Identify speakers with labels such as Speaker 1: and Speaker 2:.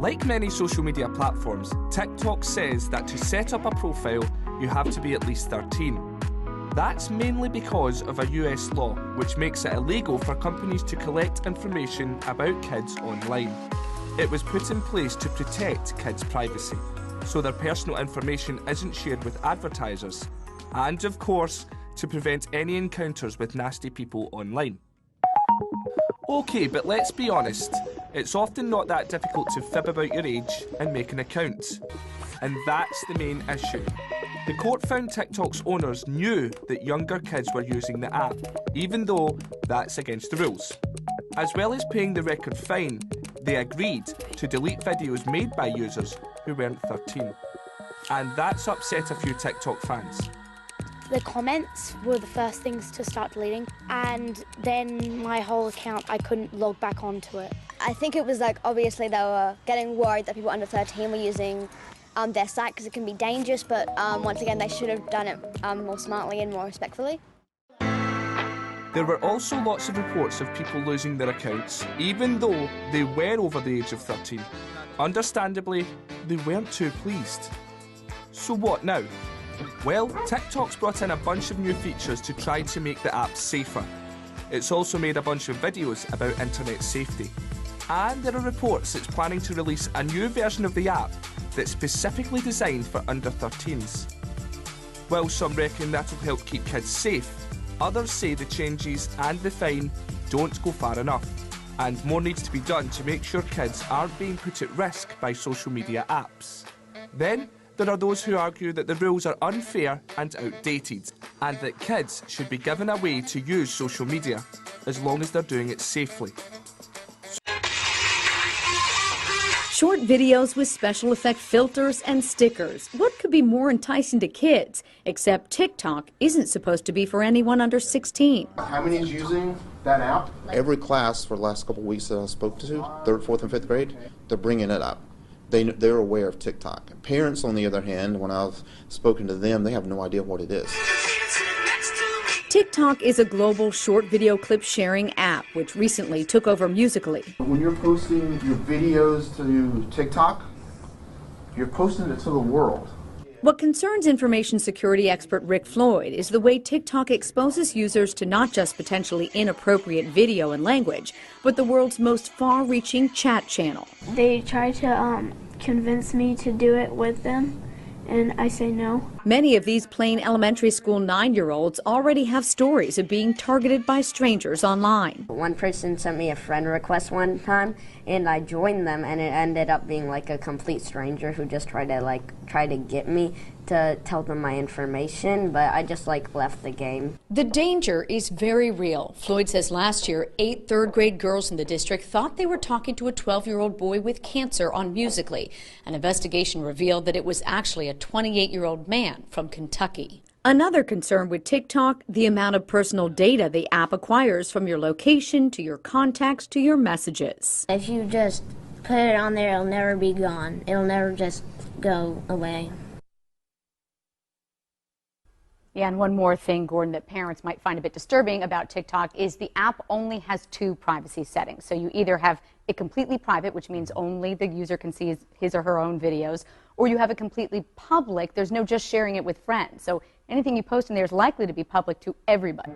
Speaker 1: Like many social media platforms, TikTok says that to set up a profile, you have to be at least 13. That's mainly because of a US law, which makes it illegal for companies to collect information about kids online. It was put in place to protect kids' privacy, so their personal information isn't shared with advertisers, and of course, to prevent any encounters with nasty people online. Okay, but let's be honest, it's often not that difficult to fib about your age and make an account. And that's the main issue. The court found TikTok's owners knew that younger kids were using the app, even though that's against the rules. As well as paying the record fine, they agreed to delete videos made by users who weren't 13. And that's upset a few TikTok fans.
Speaker 2: The comments were the first things to start deleting, and then my whole account, I couldn't log back onto it.
Speaker 3: I think it was like, obviously they were getting worried that people under 13 were using their site because it can be dangerous, but once again they should have done it more smartly and more respectfully.
Speaker 1: There were also lots of reports of people losing their accounts, even though they were over the age of 13. Understandably, they weren't too pleased. So what now? Well, TikTok's brought in a bunch of new features to try to make the app safer. It's also made a bunch of videos about internet safety. And there are reports it's planning to release a new version of the app that's specifically designed for under 13s. While some reckon that'll help keep kids safe, others say the changes and the fine don't go far enough, and more needs to be done to make sure kids aren't being put at risk by social media apps. Then, there are those who argue that the rules are unfair and outdated, and that kids should be given a way to use social media, as long as they're doing it safely.
Speaker 4: Short videos with special effect filters and stickers. What could be more enticing to kids? Except TikTok isn't supposed to be for anyone under 16.
Speaker 5: How many is using that app?
Speaker 6: Every class for the last couple of weeks that I spoke to, 3rd, 4th, and 5th grade, they're bringing it up. They're aware of TikTok. Parents, on the other hand, when I've spoken to them, they have no idea what it is.
Speaker 4: TikTok is a global short video clip sharing app, which recently took over Musical.ly.
Speaker 5: When you're posting your videos to TikTok, you're posting it to the world.
Speaker 4: What concerns information security expert Rick Floyd is the way TikTok exposes users to not just potentially inappropriate video and language, but the world's most far-reaching chat channel.
Speaker 7: They try to convince me to do it with them, and I say no.
Speaker 4: Many of these plain elementary school 9-year-olds already have stories of being targeted by strangers online.
Speaker 8: One person sent me a friend request one time, and I joined them, and it ended up being like a complete stranger who just tried to get me to tell them my information, but I just left the game.
Speaker 4: The danger is very real. Floyd says last year, 8 third-grade girls in the district thought they were talking to a 12-year-old boy with cancer on Musical.ly. An investigation revealed that it was actually a 28-year-old man from Kentucky. Another concern with TikTok, the amount of personal data the app acquires from your location to your contacts to your messages.
Speaker 7: If you just put it on there, it'll never be gone. It'll never just go away.
Speaker 9: Yeah, and one more thing, Gordon, that parents might find a bit disturbing about TikTok is the app only has 2 privacy settings. So you either have it completely private, which means only the user can see his or her own videos, or you have it completely public. There's no just sharing it with friends. So anything you post in there is likely to be public to everybody.